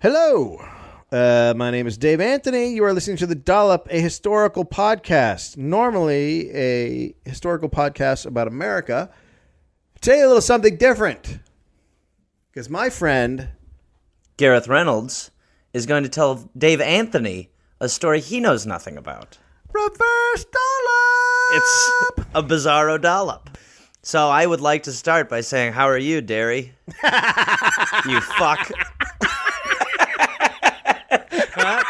Hello, my name is Dave Anthony. You are listening to the Dollop, a historical podcast. Normally a historical podcast about America. Today a little something different. Because my friend Gareth Reynolds is going to tell Dave Anthony a story he knows nothing about. Reverse Dollop! It's a bizarro dollop. So I would like to start by saying, how are you, Derry? You fuck. Huh?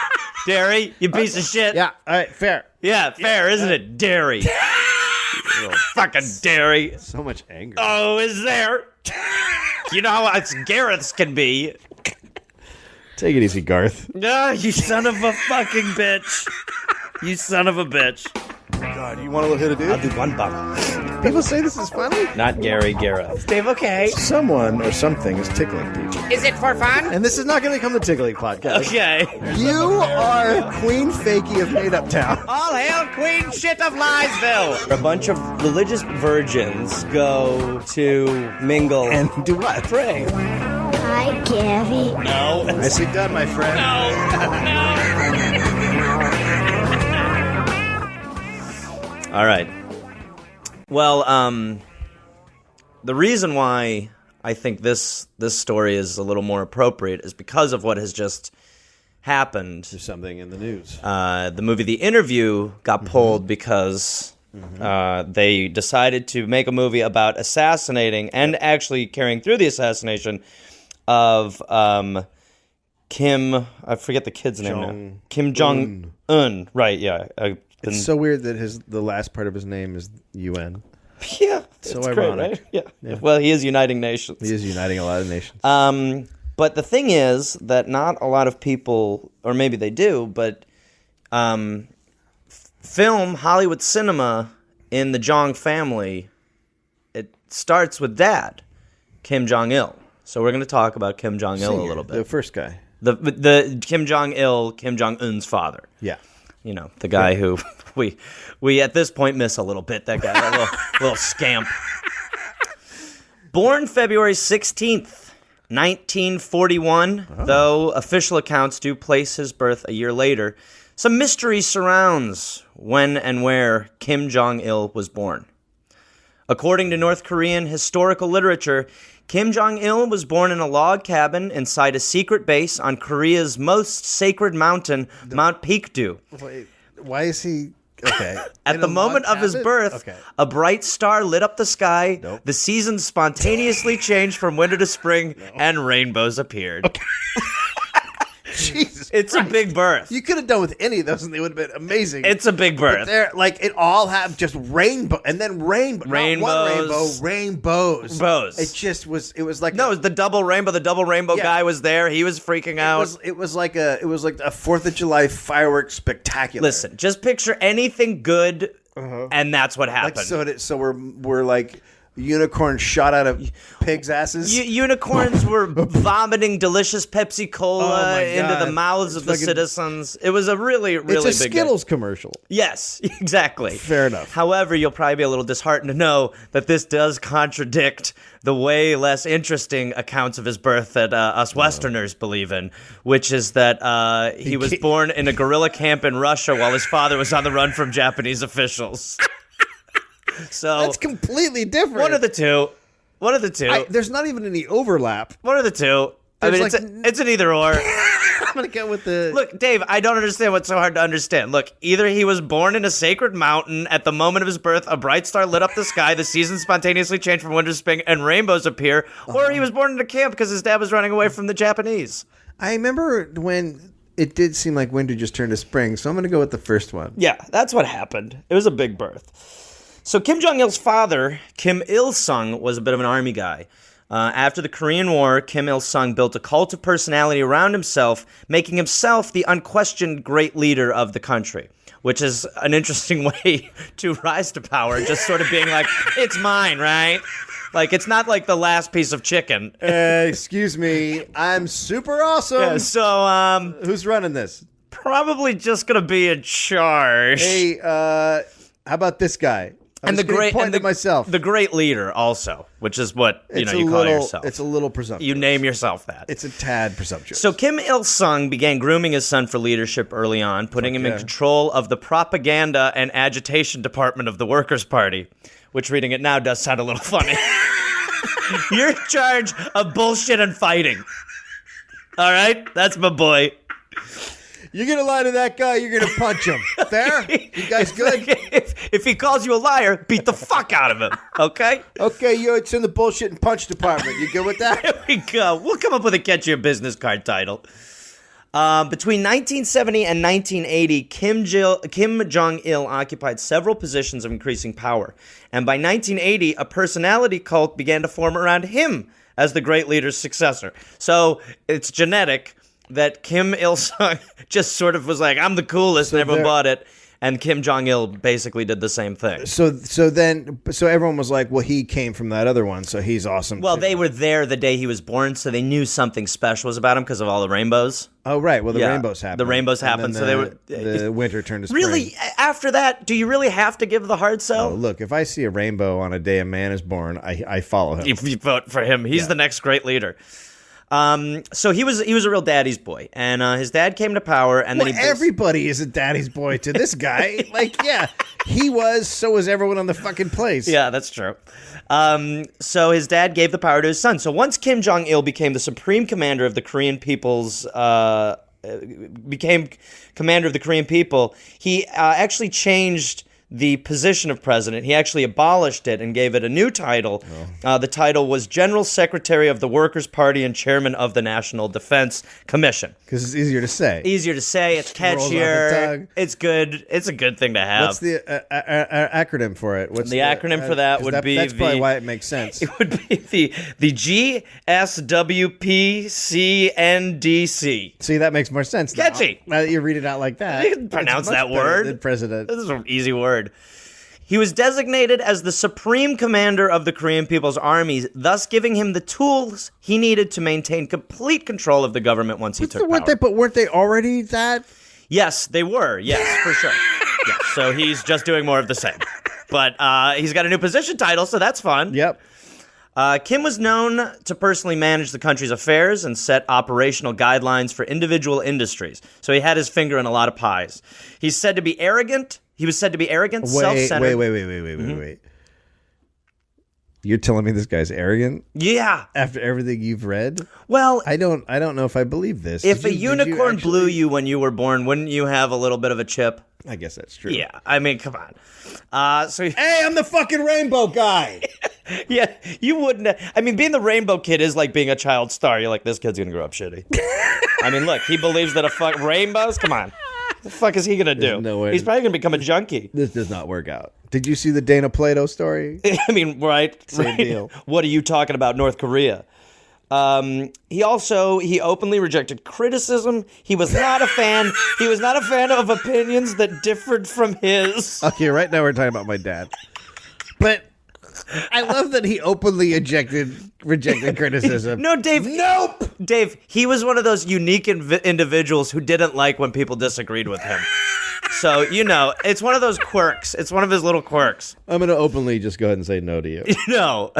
Derry, you piece of shit. Yeah, all right, fair. Yeah, fair, isn't it, Derry? You little fucking Derry. So much anger. Oh, is there? You know how us Gareths can be. Take it easy, Garth. No, you son of a fucking bitch. You son of a bitch. God, you want to hit a dude? I'll do one bump. People say this is funny. Not Gary Gareth. Dave, okay. Someone or something is tickling people. Is it for fun? And this is not going to become the tickling podcast. Okay. You are Queen Fakey of Made Up Town. All hail Queen Shit of Liesville. A bunch of religious virgins go to mingle And do what? pray. Hi, Gary. No. Nicely done, my friend. All right. Well, the reason why I think this story is a little more appropriate is because of what has just happened. There's something in the news. The movie The Interview got pulled because they decided to make a movie about assassinating and actually carrying through the assassination of Kim. I forget the kid's name now. Kim Jong-un. Right? Yeah. It's so weird that the last part of his name is UN. Yeah, So it's ironic. great, right? Yeah. Well, he is uniting nations. He is uniting a lot of nations. But the thing is that not a lot of people, or maybe they do, but film Hollywood cinema in the Jong family, it starts with Dad, Kim Jong-il. So we're going to talk about Kim Jong-il a little bit. The first guy. The Kim Jong-il, Kim Jong-un's father. Yeah. You know, the guy who we at this point miss a little bit, that guy, that little scamp. Born February 16th, 1941, though official accounts do place his birth a year later, some mystery surrounds when and where Kim Jong-il was born. According to North Korean historical literature, Kim Jong-il was born in a log cabin inside a secret base on Korea's most sacred mountain, Mount Paektu. Wait, why is he... Okay. At the moment of his birth, a bright star lit up the sky, the seasons spontaneously changed from winter to spring, and rainbows appeared. Okay. Jesus It's Christ. a big birth. You could have done with any of those and they would have been amazing. It's a big birth. They're like, it all have just rainbow and then rainbow. Rainbows. Not one rainbow, rainbows. It just was, it was like... No, it was the double rainbow. The double rainbow guy was there. He was freaking out. It was like a 4th of July fireworks spectacular. Listen, just picture anything good, and that's what happened. So we're like unicorns shot out of pigs' asses. Unicorns were vomiting delicious Pepsi Cola into the mouths of the citizens. It was a really, really it's a big Skittles commercial. Yes, exactly. Fair enough. However, you'll probably be a little disheartened to know that this does contradict the way less interesting accounts of his birth that us Westerners believe in, which is that he was born in a guerrilla camp in Russia while his father was on the run from Japanese officials. So That's completely different. One of the two. There's not even any overlap. One of the two. I mean, it's an either or. I'm going to go with the... Look, Dave, I don't understand what's so hard to understand. Look, either he was born in a sacred mountain, at the moment of his birth, a bright star lit up the sky, the seasons spontaneously changed from winter to spring, and rainbows appear, or he was born in a camp because his dad was running away from the Japanese. I remember when it did seem like winter just turned to spring, so I'm going to go with the first one. Yeah, that's what happened. It was a big birth. So Kim Jong-il's father, Kim Il-sung, was a bit of an army guy. After the Korean War, Kim Il-sung built a cult of personality around himself, making himself the unquestioned great leader of the country, which is an interesting way to rise to power, just sort of being like, it's mine, right? Like, it's not like the last piece of chicken. Excuse me, I'm super awesome. Yeah, so, who's running this? Probably just gonna be in charge. Hey, how about this guy? And the great point to myself. the great leader also, which is what you call yourself. It's a little presumptuous. You name yourself that. It's a tad presumptuous. So Kim Il Sung began grooming his son for leadership early on, putting him in control of the propaganda and agitation department of the Workers' Party, which reading it now does sound a little funny. You're in charge of bullshit and fighting. All right? That's my boy. You're going to lie to that guy, you're going to punch him. Fair? You guys good? If he calls you a liar, beat the fuck out of him, okay? Okay, it's in the bullshit and punch department. You good with that? There we go. We'll come up with a catchier business card title. Between 1970 and 1980, Kim Jong-il occupied several positions of increasing power. And by 1980, a personality cult began to form around him as the great leader's successor. So it's genetic that Kim Il-sung just sort of was like, I'm the coolest, and everyone bought it. And Kim Jong-il basically did the same thing. So everyone was like, well, he came from that other one, so he's awesome. Well, too. they were there the day he was born, so they knew something special was about him because of all the rainbows. Oh, right. Well, the rainbows happened. The rainbows happened, so they were... The winter turned to spring. Really? After that, do you really have to give the hard sell? Oh, look, if I see a rainbow on a day a man is born, I follow him. If you vote for him, he's the next great leader. So he was a real daddy's boy, and his dad came to power, and then everybody is a daddy's boy to this guy. He was. So was everyone on the fucking place. Yeah, that's true. So his dad gave the power to his son. So once Kim Jong-il became the supreme commander of the Korean people's, became commander of the Korean people, he actually changed the position of president. He actually abolished it and gave it a new title. The title was General Secretary of the Workers' Party and Chairman of the National Defense Commission. Because it's easier to say. Easier to say. It's catchier. It's good. It's a good thing to have. What's the acronym for it? The acronym for that would be... That's probably why it makes sense. It would be the GSWPCNDC. See, that makes more sense now. Catchy. Now that you read it out like that. You can pronounce that word. Than president. This is an easy word. He was designated as the supreme commander of the Korean People's Army, thus giving him the tools he needed to maintain complete control of the government once he took power. But weren't they already that? Yes, they were. Yes, for sure. Yes, so he's just doing more of the same. But he's got a new position title, so that's fun. Yep. Kim was known to personally manage the country's affairs and set operational guidelines for individual industries. So he had his finger in a lot of pies. He's said to be arrogant. He was said to be arrogant, self-centered. Wait. You're telling me this guy's arrogant? Yeah. After everything you've read? Well, I don't know if I believe this. If a unicorn blew you when you were born, wouldn't you have a little bit of a chip? I guess that's true. Yeah. I mean, come on. Hey, I'm the fucking rainbow guy. Yeah, you wouldn't. I mean, being the rainbow kid is like being a child star. You're like, this kid's gonna grow up shitty. I mean, look, he believes that rainbows. Come on, what the fuck is he gonna do? No way. He's probably gonna become a junkie. This does not work out. Did you see the Dana Plato story? I mean, right? Same deal. What are you talking about, North Korea? He openly rejected criticism. He was not a fan. He was not a fan of opinions that differed from his. Okay, right now we're talking about my dad. But I love that he openly rejected criticism. No, Dave. Nope. Dave, he was one of those unique individuals who didn't like when people disagreed with him. So, it's one of those quirks. It's one of his little quirks. I'm going to openly just go ahead and say no to you.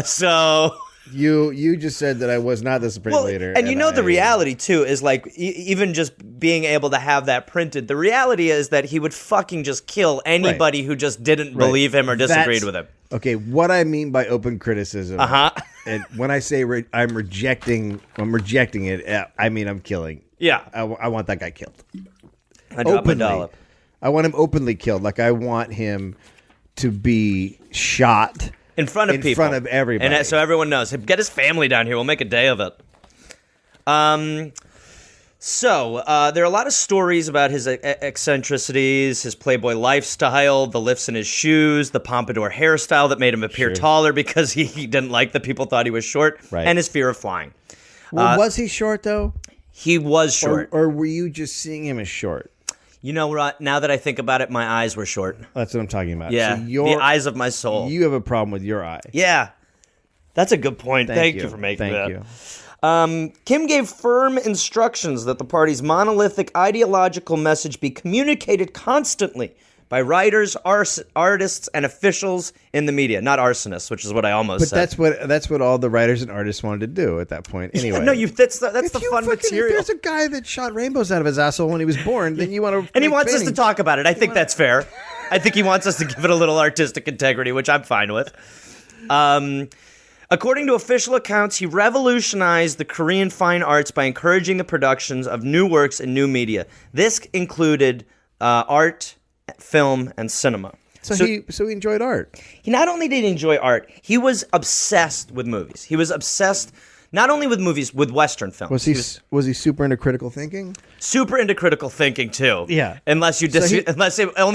So... You just said that I was not the supreme leader. And the reality, too, is like, even just being able to have that printed, the reality is that he would fucking just kill anybody who just didn't believe him or disagreed with him. Okay, what I mean by open criticism, and when I say I'm rejecting it, I mean I'm killing. Yeah. I want that guy killed. I drop my Dollop. I want him openly killed. Like, I want him to be shot in front of people. In front of everybody. And so everyone knows. Get his family down here. We'll make a day of it. So there are a lot of stories about his eccentricities, his playboy lifestyle, the lifts in his shoes, the pompadour hairstyle that made him appear taller because he didn't like that people thought he was short, and his fear of flying. Well, was he short, though? He was short. Or were you just seeing him as short? Now that I think about it, my eyes were short. That's what I'm talking about. Yeah, so the eyes of my soul. You have a problem with your eye. Yeah. That's a good point. Thank you for making that. Thank you. Kim gave firm instructions that the party's monolithic ideological message be communicated constantly by writers, artists, and officials in the media. Not arsonists, which is what I almost said. That's what all the writers and artists wanted to do at that point. Anyway, No, that's the fun material. If there's a guy that shot rainbows out of his asshole when he was born, then you want to. And he wants us to talk about it. I think that's fair. I think he wants us to give it a little artistic integrity, which I'm fine with. According to official accounts, he revolutionized the Korean fine arts by encouraging the productions of new works in new media. This included art, film, and cinema. So he enjoyed art. He not only did he enjoy art, he was obsessed with movies. He was obsessed not only with movies, with Western films. Was he super into critical thinking? Super into critical thinking too. Yeah. Only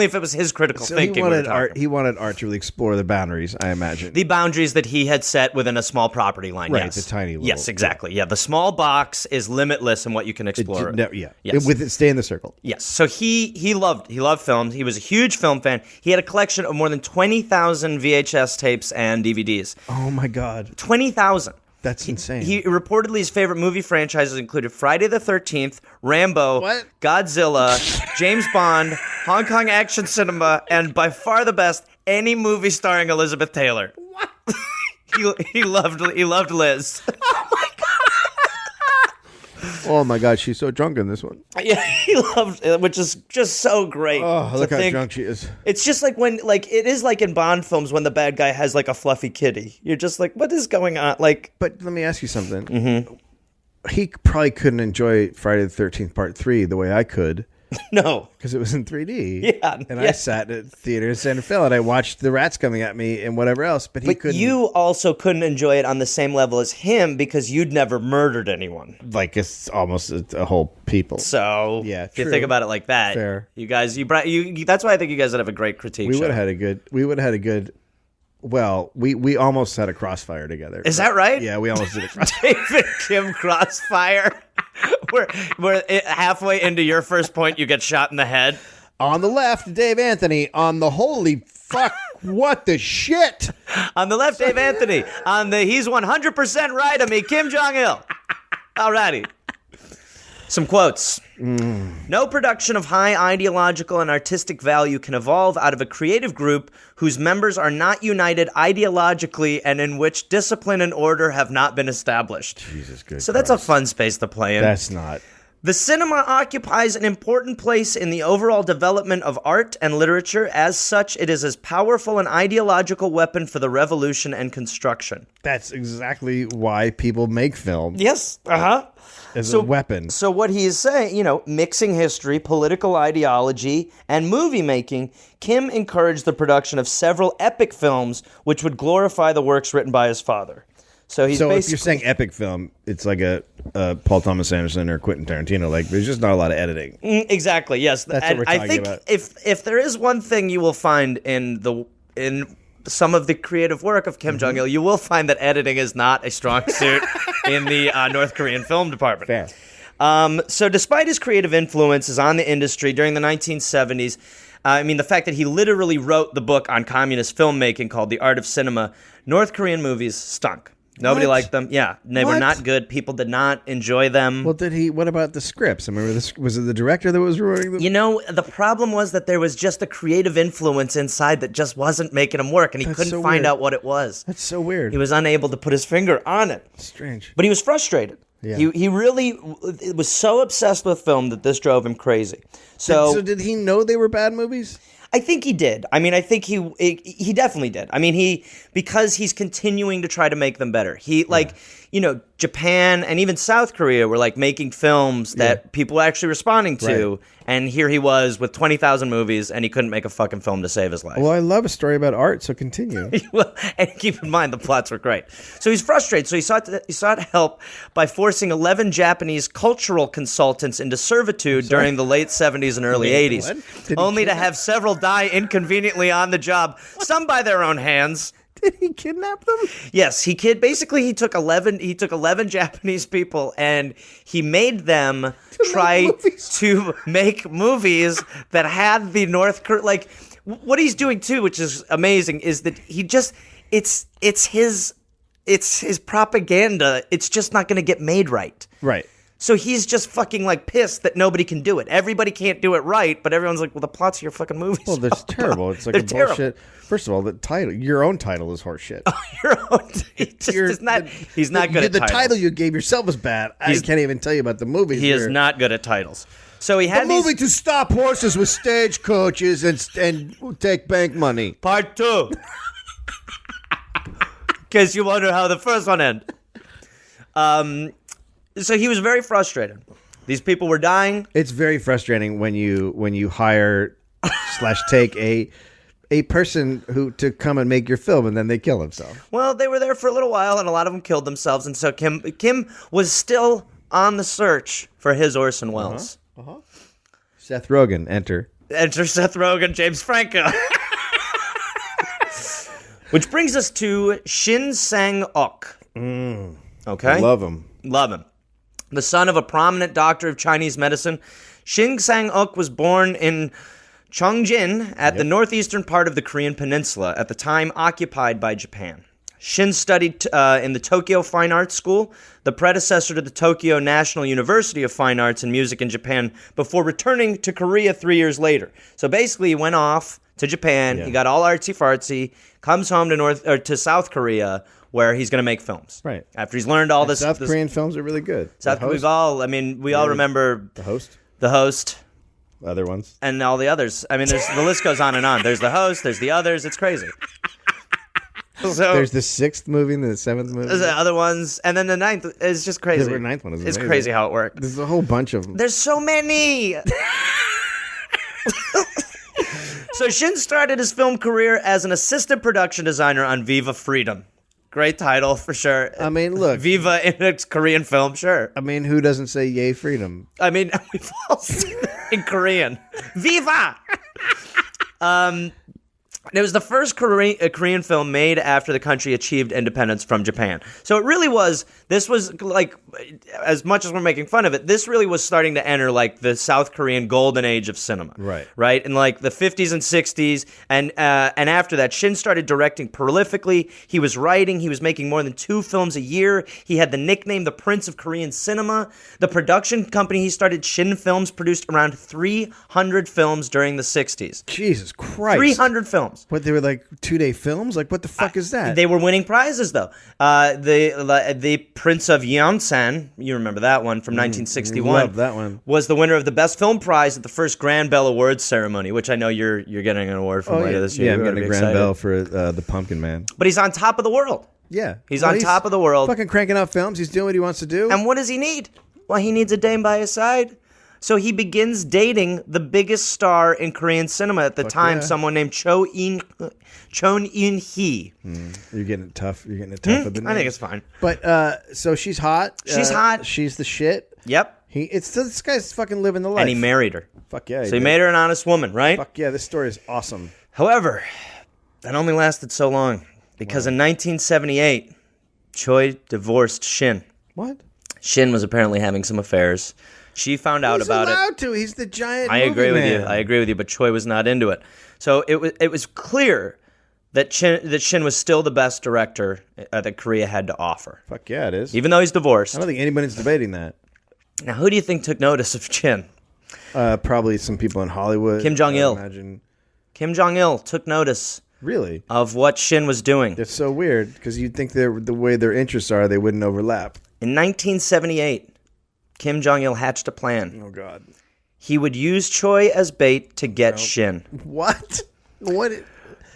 if it was his critical thinking. He wanted art to really explore the boundaries, I imagine. The boundaries that he had set within a small property line. Right, yes. the tiny little. Yes, exactly. Yeah, the small box is limitless in what you can explore. Yes. Stay in the circle. Yes. So he loved films. He was a huge film fan. He had a collection of more than 20,000 VHS tapes and DVDs. Oh my God. 20,000. That's insane. He reportedly his favorite movie franchises included Friday the 13th, Rambo, Godzilla, James Bond, Hong Kong action cinema, and by far the best, any movie starring Elizabeth Taylor. What? he loved Liz. Oh my God, she's so drunk in this one. Yeah, he loved it, which is just so great. Oh, look how drunk she is. It's just like it is like in Bond films when the bad guy has like a fluffy kitty. You're just like, what is going on? Like, but let me ask you something. Mm-hmm. He probably couldn't enjoy Friday the 13th Part 3 the way I could. No. Because it was in 3D. Yeah. And I sat at theater in Santa Fe and I watched the rats coming at me and whatever else. But couldn't. You also couldn't enjoy it on the same level as him because you'd never murdered anyone. Like it's almost a whole people. So yeah, if you think about it like that, fair. You guys, that's why I think you guys would have a great critique. We would have had a good. Well, we almost had a crossfire together. Is that right? Yeah, we almost did a crossfire. David Kim crossfire. Where halfway into your first point, you get shot in the head. On the left, Dave Anthony. On the holy fuck, what the shit? On the left, Dave Anthony. On the he's 100% right of me, Kim Jong-il. Alrighty. Some quotes. No production of high ideological and artistic value can evolve out of a creative group whose members are not united ideologically and in which discipline and order have not been established. Jesus, good. So that's a fun space to play in. That's not. The cinema occupies an important place in the overall development of art and literature. As such, it is as powerful an ideological weapon for the revolution and construction. That's exactly why people make film. Yes. Uh-huh. As a weapon. So what he is saying, mixing history, political ideology, and movie making, Kim encouraged the production of several epic films which would glorify the works written by his father. So if you're saying epic film, it's like a Paul Thomas Anderson or Quentin Tarantino. Like there's just not a lot of editing. Exactly. Yes. That's what we're talking about. If there is one thing you will find in some of the creative work of Kim Jong-il, you will find that editing is not a strong suit in the North Korean film department. Fair. So despite his creative influences on the industry during the 1970s, the fact that he literally wrote the book on communist filmmaking called The Art of Cinema, North Korean movies stunk. Nobody liked them. Yeah, they were not good. People did not enjoy them. Well, what about the scripts? I remember was it the director that was writing them? The problem was that there was just a creative influence inside that just wasn't making him work, and he couldn't find out what it was. That's so weird. He was unable to put his finger on it. Strange. But he was frustrated. Yeah. He really was so obsessed with film that this drove him crazy. So did he know they were bad movies? I think he did. I think he definitely did. Because he's continuing to try to make them better. Japan and even South Korea were making films that people were actually responding to. Right. And here he was with 20,000 movies and he couldn't make a fucking film to save his life. Well, I love a story about art, so continue. Well, and keep in mind the plots were great. So he's frustrated. So he sought help by forcing 11 Japanese cultural consultants into servitude during the late 70s and early 80s. Only to have several die inconveniently on the job, some by their own hands. Did he kidnap them? Yes, he took 11 Japanese people and he made them try to make movies that had the North Korea what he's doing too, which is amazing, is that he just it's his propaganda. It's just not going to get made right. Right. So he's just fucking like pissed that nobody can do it. Everybody can't do it right, but everyone's like, well, the plots of your fucking movies. Well, that's terrible. It's like They're a bullshit. First of all, the title, your own title is horseshit. Your own, he's not good at the titles. title you gave yourself is bad. I can't even tell you about the movies. He is not good at titles. So he had a movie to stop horses with stagecoaches and take bank money. Part 2. In case you wonder how the first one ended. So he was very frustrated. These people were dying. It's very frustrating when you hire / take a person who to come and make your film and then they kill himself. Well, they were there for a little while and a lot of them killed themselves. And so Kim was still on the search for his Orson Welles. Seth Rogen, enter. Enter Seth Rogen, James Franco. Which brings us to Shin Sang-ok. Okay? Love him. Love him. The son of a prominent doctor of Chinese medicine, Shin Sang-ok was born in Chongjin at the northeastern part of the Korean peninsula, at the time occupied by Japan. Shin studied in the Tokyo Fine Arts School, the predecessor to the Tokyo National University of Fine Arts and Music in Japan, before returning to Korea 3 years later. So basically, he went off to Japan. He got all artsy-fartsy, comes home to South Korea, where he's going to make films. Right. After he's learned all this. South Korean films are really good. We all remember The Host. The Host. Other ones. And all the others. I mean, the list goes on and on. There's The Host, there's the others. It's crazy. So there's the 6th movie and the 7th movie. There's the other ones. And then the 9th is just crazy. The 9th one is It's amazing. crazy how it works. There's a whole bunch of them. There's so many. So Shin started his film career as an assistant production designer on Viva Freedom. Great title for sure. I mean, look. Viva in a Korean film, sure. I mean, who doesn't say yay freedom? I mean, we've all seen it in Korean. Viva! It was the first Korean film made after the country achieved independence from Japan. So it really was, this was like, as much as we're making fun of it, this really was starting to enter like the South Korean golden age of cinema. Right. Right? In like the 50s and 60s. And after that, Shin started directing prolifically. He was writing. He was making more than 2 films a year. He had the nickname the Prince of Korean Cinema. The production company he started, Shin Films, produced around 300 films during the 60s. Jesus Christ. 300 films. What, they were like 2-day films? Like, what the fuck is that? They were winning prizes, though. The Prince of Yeonsan, you remember that one from 1961. Love that one. Was the winner of the Best Film Prize at the first Grand Bell Awards ceremony, which I know you're getting an award from later this year. Yeah, I'm You getting a ought to be Grand excited. Bell for the Pumpkin Man. But he's on top of the world. Yeah. He's on top of the world. Fucking cranking out films. He's doing what he wants to do. And what does he need? Well, he needs a dame by his side. So he begins dating the biggest star in Korean cinema at the time, yeah. someone named Cho In-hee. You're getting it tough. You're getting it tough. I think it's fine. But so she's hot. She's hot. She's the shit. Yep. This guy's fucking living the life. And he married her. Fuck yeah. So he made her an honest woman, right? Fuck yeah. This story is awesome. However, that only lasted so long because in 1978, Choi divorced Shin. What? Shin was apparently having some affairs. She found out He's about allowed it. to. He's the giant. I agree with you. man. I agree with you. But Choi was not into it. So it was clear that Shin was still the best director that Korea had to offer, Fuck yeah, it is. even though he's divorced. I don't think anybody's debating that. Now, who do you think took notice of Shin? Probably some people in Hollywood. Kim Jong-il. I imagine. Kim Jong-il took notice Really? of what Shin was doing. It's so weird because you'd think the way their interests are, they wouldn't overlap. In 1978, Kim Jong-il hatched a plan. Oh God. He would use Choi as bait to get Shin. What? What?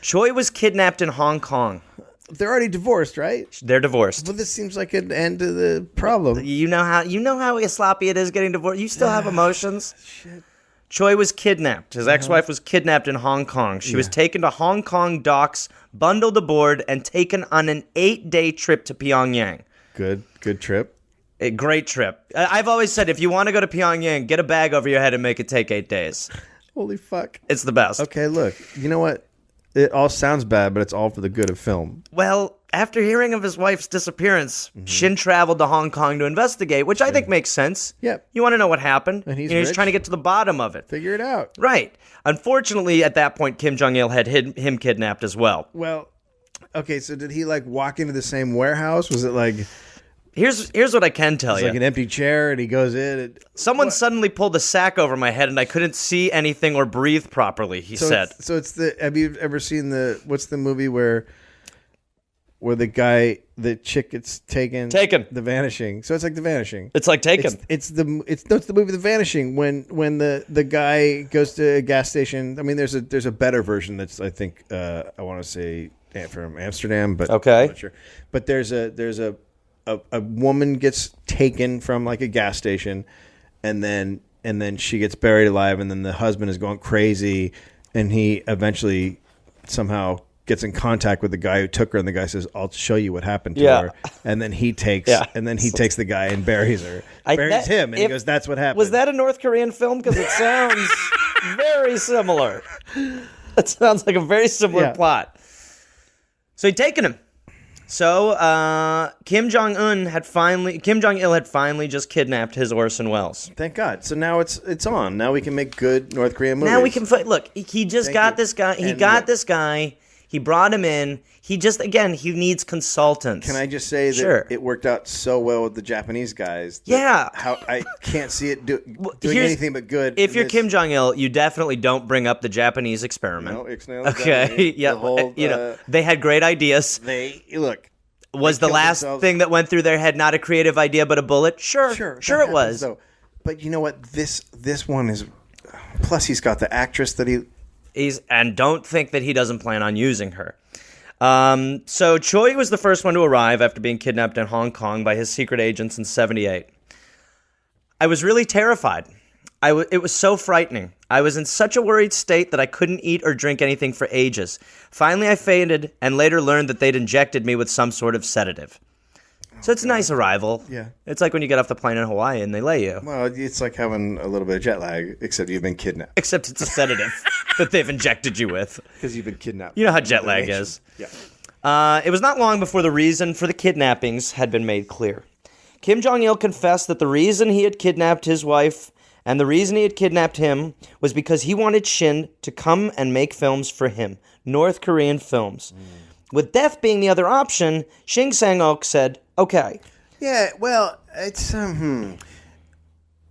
Choi was kidnapped in Hong Kong. They're already divorced, right? They're divorced. Well, this seems like an end to the problem. You know how sloppy it is getting divorced. You still have emotions. Shit. Choi was kidnapped. His ex-wife was kidnapped in Hong Kong. She was taken to Hong Kong docks, bundled aboard, and taken on an 8-day trip to Pyongyang. Good trip. A great trip. I've always said, if you want to go to Pyongyang, get a bag over your head and make it take 8 days. Holy fuck. It's the best. Okay, look. You know what? It all sounds bad, but it's all for the good of film. Well, after hearing of his wife's disappearance, Shin traveled to Hong Kong to investigate, which I think makes sense. Yep. You want to know what happened? And he's he's rich. trying to get to the bottom of it. Figure it out. Right. Unfortunately, at that point, Kim Jong-il had him kidnapped as well. Well, okay, so did he like walk into the same warehouse? Was it like Here's what I can tell It's you. like an empty chair, and he goes in. And, Someone suddenly pulled a sack over my head, and I couldn't see anything or breathe properly. He said. Have you ever seen what's the movie where the chick gets taken? Taken. The Vanishing. So it's like The Vanishing. It's like Taken. It's the movie The Vanishing when the guy goes to a gas station. I mean, there's a better version that's I think I want to say from Amsterdam, but Okay. I'm not sure. But there's a woman gets taken from like a gas station, and then she gets buried alive, and then the husband is going crazy, and he eventually somehow gets in contact with the guy who took her, and the guy says, "I'll show you what happened to her." And then he takes the guy and buries her, buries him, and he goes, "That's what happened." Was that a North Korean film? Because it sounds very similar. It sounds like a very similar plot. So he'd taken him. So Kim Jong-il had finally just kidnapped his Orson Welles. Thank God. So now it's on. Now we can make good North Korean movies. Now we can look. He just got this guy. He got this guy. He brought him in. He needs consultants. Can I just say that it worked out so well with the Japanese guys? How I can't see it doing anything but good. If you're Kim Jong-il, you definitely don't bring up the Japanese experiment. No, okay. Yeah. Whole, they had great ideas. Was the last thing that went through their head not a creative idea but a bullet? Sure it was. Though. But you know what? This one is. Plus, he's got the actress that and don't think that he doesn't plan on using her. So Choi was the first one to arrive after being kidnapped in Hong Kong by his secret agents in '78. I was really terrified. It was so frightening. I was in such a worried state that I couldn't eat or drink anything for ages. Finally, I fainted and later learned that they'd injected me with some sort of sedative. So it's a nice arrival. Yeah. It's like when you get off the plane in Hawaii and they lay you. Well, it's like having a little bit of jet lag, except you've been kidnapped. Except it's a sedative that they've injected you with. Because you've been kidnapped. You know how jet lag is. Yeah. It was not long before the reason for the kidnappings had been made clear. Kim Jong-il confessed that the reason he had kidnapped his wife and the reason he had kidnapped him was because he wanted Shin to come and make films for him, North Korean films. With death being the other option, Shin Sang-ok said, okay. Yeah, well, it's...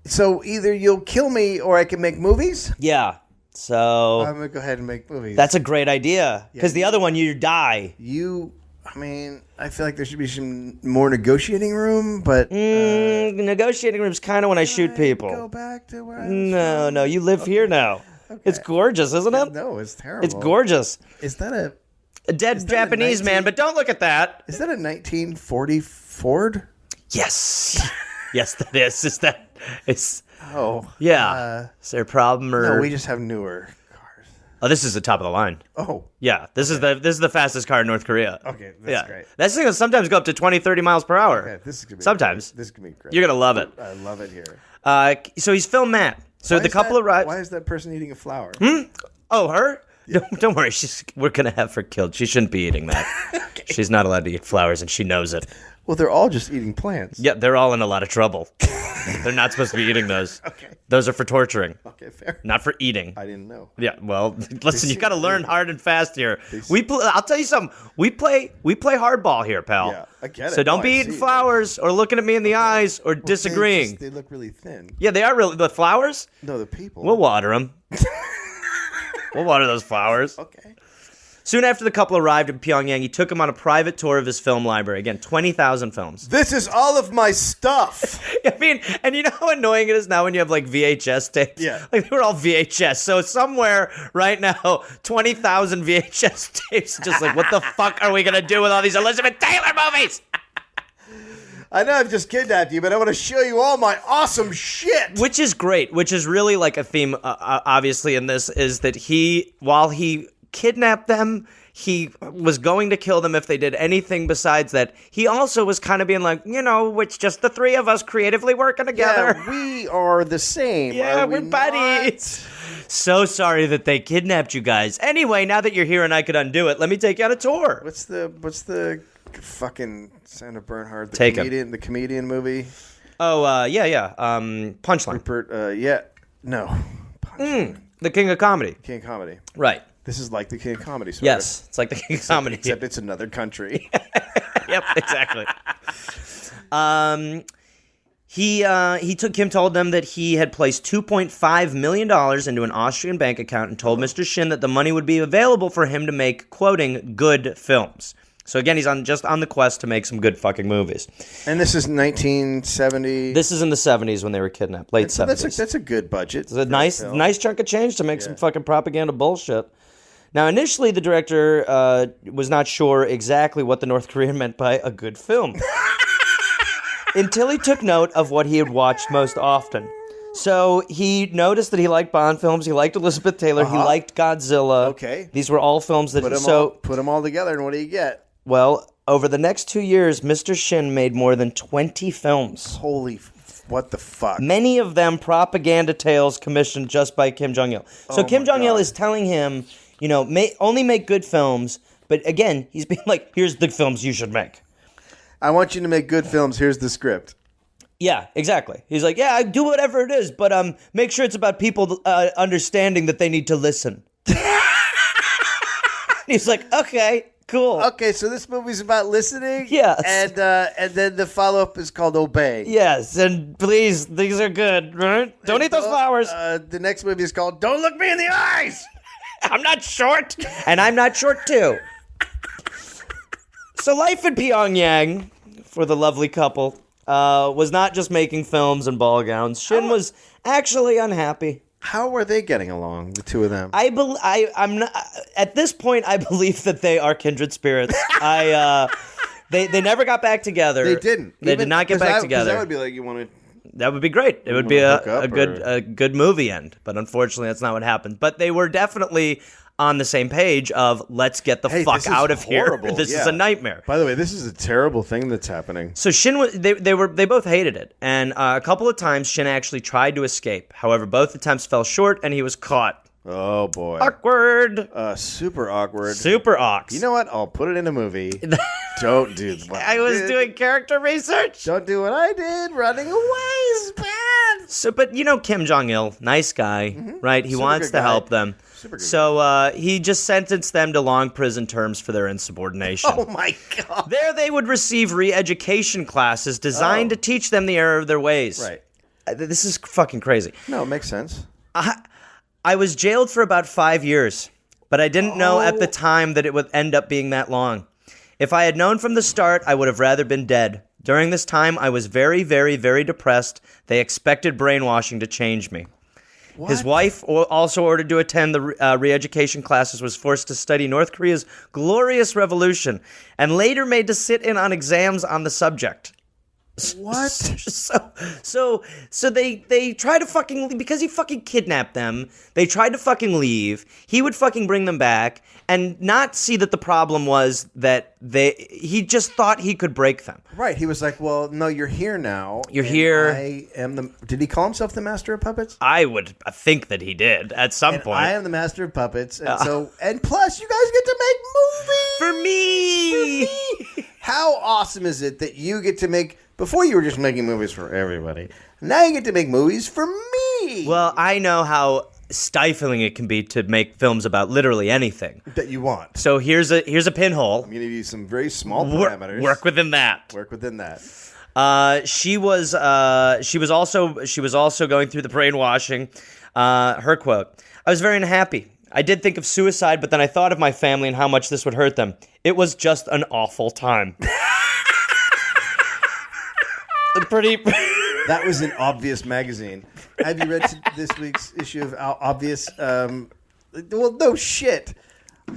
So either you'll kill me or I can make movies? Yeah, so... I'm going to go ahead and make movies. That's a great idea, because the other one, you die. I feel like there should be some more negotiating room, but... negotiating room's kind of when I shoot people. Go back to where I was No, you live here now. Okay. It's gorgeous, isn't it? No, it's terrible. It's gorgeous. Is that a dead Japanese man, but don't look at that. Is that a 1940 Ford? Yes. Yes, that is. Is that... It's... Oh. Yeah. Is there a problem or... No, we just have newer cars. Oh, this is the top of the line. Oh. Yeah, this is the fastest car in North Korea. Okay, that's great. That thing will sometimes go up to 20, 30 miles per hour. Okay, this is gonna be sometimes. Great. This is going to be great. You're going to love it. I love it here. So he's film Matt. So Why the couple arrived... Why is that person eating a flower? Oh, her? Yeah. Don't worry. We're going to have her killed. She shouldn't be eating that. Okay. She's not allowed to eat flowers, and she knows it. Well, they're all just eating plants. Yeah, they're all in a lot of trouble. They're not supposed to be eating those. Okay. Those are for torturing. Okay, fair. Not for eating. I didn't know. Yeah, well, listen, you got to learn hard and fast here. I'll tell you something. We play hardball here, pal. Yeah, I get it. So don't be eating flowers or looking at me in the eyes or disagreeing. They look really thin. Yeah, they are really... The flowers? No, the people. We'll water them. We'll water those flowers. Okay. Soon after the couple arrived in Pyongyang, he took him on a private tour of his film library. Again, 20,000 films. This is all of my stuff. I mean, and you know how annoying it is now when you have like VHS tapes? Yeah. Like they were all VHS. So somewhere right now, 20,000 VHS tapes. Just like, what the fuck are we going to do with all these Elizabeth Taylor movies? I know I've just kidnapped you, but I want to show you all my awesome shit. Which is great. Which is really like a theme, obviously, in this, is that while he kidnapped them, he was going to kill them if they did anything besides that. He also was kind of being like, it's just the three of us creatively working together. Yeah, we are the same. Yeah, we're buddies. So sorry that they kidnapped you guys. Anyway, now that you're here and I could undo it, let me take you on a tour. What's the fucking Sandra Bernhard, the comedian movie? Oh, yeah. Punchline. Rupert, no. Punchline. The King of Comedy. King of Comedy. Right. This is like the King of Comedy, sort Yes, it's like the King of Comedy. Except it's another country. Yep, exactly. Kim told them that he had placed $2.5 million into an Austrian bank account and told Mr. Shin that the money would be available for him to make, quoting, good films. So again, he's just on the quest to make some good fucking movies. And this is 1970. This is in the 70s when they were kidnapped, late 70s. That's a good budget. It's a nice chunk of change to make some fucking propaganda bullshit. Now, initially, the director was not sure exactly what the North Korean meant by a good film. Until he took note of what he had watched most often. So he noticed that he liked Bond films, he liked Elizabeth Taylor, he liked Godzilla. Okay. These were all films that... Put them all together, and what do you get? Well, over the next 2 years, Mr. Shin made more than 20 films. What the fuck? Many of them propaganda tales commissioned just by Kim Jong-il. So Kim Jong-il is telling him, only make good films, but again, he's being like, here's the films you should make. I want you to make good films. Here's the script. Yeah, exactly. He's like, yeah, do whatever it is, but make sure it's about people understanding that they need to listen. He's like, okay, cool. Okay, so this movie's about listening. Yes. And then the follow-up is called Obey. Yes, and please, these are good, right? Don't eat those flowers. The next movie is called Don't Look Me in the Eyes. I'm not short, and I'm not short too. So life in Pyongyang for the lovely couple was not just making films and ball gowns. Shin was actually unhappy. How are they getting along, the two of them? I'm not at this point. I believe that they are kindred spirits. They never got back together. They didn't. They did not get back together. That would be like you want to. That would be great. It would be a good movie end. But unfortunately, that's not what happened. But they were definitely on the same page of let's get the fuck out of horrible. here. This is a nightmare. By the way, this is a terrible thing that's happening. So Shin they both hated it, and a couple of times Shin actually tried to escape. However, both attempts fell short, and he was caught. Oh boy, awkward. Super awkward. Super ox. You know what? I'll put it in a movie. Don't do what I was doing character research. Don't do what I did. Running away is bad. So, but Kim Jong-il, nice guy, right? He wants to help them. So he just sentenced them to long prison terms for their insubordination. Oh my God. There they would receive re-education classes designed to teach them the error of their ways. Right. This is fucking crazy. No, it makes sense. I was jailed for about 5 years, but I didn't know at the time that it would end up being that long. If I had known from the start, I would have rather been dead. During this time, I was very, very, very depressed. They expected brainwashing to change me. What? His wife, also ordered to attend the re-education classes, was forced to study North Korea's glorious revolution and later made to sit in on exams on the subject. What? So they try to fucking, because he fucking kidnapped them, they tried to fucking leave. He would fucking bring them back and not see that the problem was that he just thought he could break them. Right. He was like, well, no, you're here now. You're here. I am did he call himself the master of puppets? I would think that he did at some point. I am the master of puppets. And and plus you guys get to make movies. For me. How awesome is it that you get to make... Before you were just making movies for everybody. Now you get to make movies for me. Well, I know how stifling it can be to make films about literally anything that you want. So here's a pinhole. I'm going to give you some very small parameters. Work within that. Work within that. She was also going through the brainwashing. Her quote: "I was very unhappy. I did think of suicide, but then I thought of my family and how much this would hurt them. It was just an awful time." Pretty. That was in Obvious magazine. Have you read this week's issue of Obvious? Well, no shit.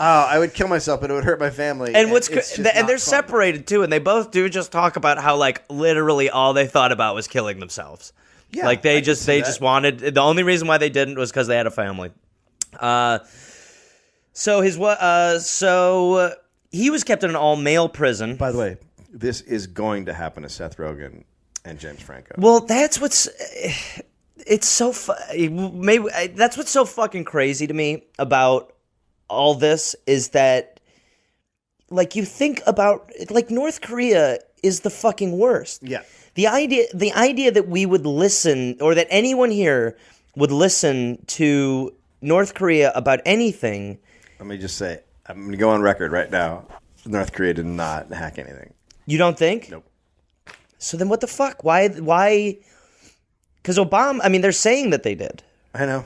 I would kill myself, but it would hurt my family. And they're separated too, and they both do just talk about how like literally all they thought about was killing themselves. Yeah, like they just wanted. The only reason why they didn't was because they had a family. So he was kept in an all-male prison. By the way, this is going to happen to Seth Rogen and James Franco. Well, that's what's it's so maybe that's what's so fucking crazy to me about all this is that like you think about like North Korea is the fucking worst. Yeah. The idea that we would listen or that anyone here would listen to North Korea about anything. Let me just say, I'm going to go on record right now. North Korea did not hack anything. You don't think? Nope. So then what the fuck? Why? Because Obama, I mean, they're saying that they did. I know.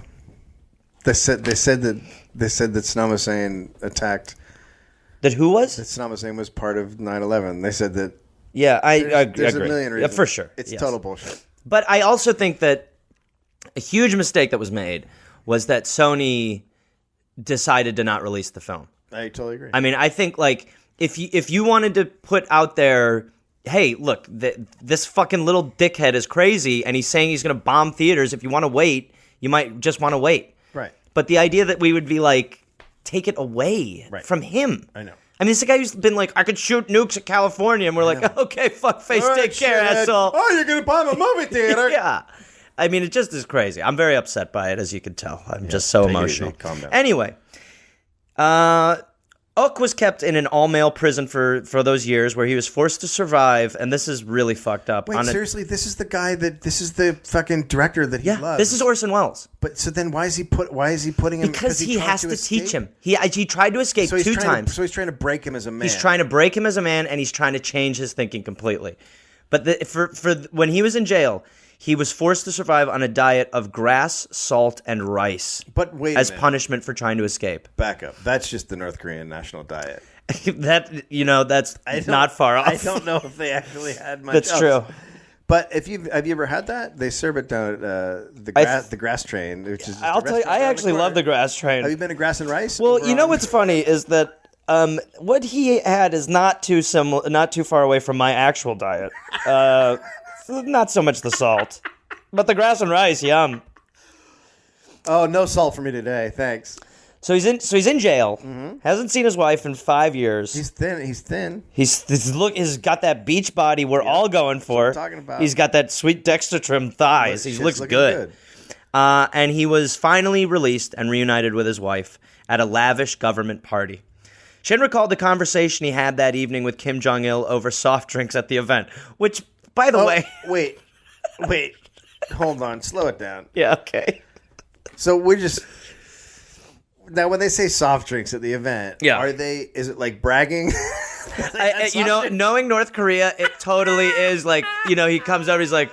They said that Saddam Hussein attacked. That who was? That Saddam Hussein was part of 9/11. They said that. Yeah, I There's agree. a million reasons. Yeah, for sure. It's yes. total bullshit. But I also think that a huge mistake that was made was that Sony decided to not release the film. I totally agree. I mean, I think like if you wanted to put out there, hey, look, this fucking little dickhead is crazy, and he's saying he's going to bomb theaters. If you want to wait, you might just want to wait. Right. But the idea that we would be like, take it away from him. I know. I mean, it's a guy who's been like, I could shoot nukes at California, and we're like, okay, fuck face, All right, take care, shithead. asshole. Oh, you're going to bomb a movie theater? Yeah. I mean, it just is crazy. I'm very upset by it, as you can tell. I'm just so take it emotional. easy. Calm down. Anyway, Ook was kept in an all-male prison for those years where he was forced to survive, and this is really fucked up. Wait, seriously? This is the guy this is the fucking director that he loves. This is Orson Welles. But so then why is he putting him? Because he has to escape? teach him. He tried to escape So he's two trying times. so he's trying to break him as a man. He's trying to break him as a man, and he's trying to change his thinking completely. But for when he was in jail, he was forced to survive on a diet of grass, salt, and rice. But wait a as minute. punishment for trying to escape. Back up. That's just the North Korean national diet. That's not far off. I don't know if they actually had much. That's else. true. But have you ever had that? They serve it down at the grass train, which is. Just I'll a tell you, restaurant I around actually the love the corner. grass train. Have you been to Grass and Rice? Well, over you know on- what's funny is that what he had is not too far away from my actual diet. Not so much the salt, but the grass and rice, yum. Oh, no salt for me today. Thanks. So he's in jail. Hasn't seen his wife in 5 years. He's thin. He's got that beach body we're all going for. I'm talking about. He's got that sweet Dexter trim thighs. He Shit's looks looking good. And he was finally released and reunited with his wife at a lavish government party. Shin recalled the conversation he had that evening with Kim Jong-il over soft drinks at the event, which, by the way... Wait. Hold on. Slow it down. Yeah, okay. So we're just... Now, when they say soft drinks at the event, Yeah. is it like bragging? Knowing North Korea, it totally is like, he comes over, he's like,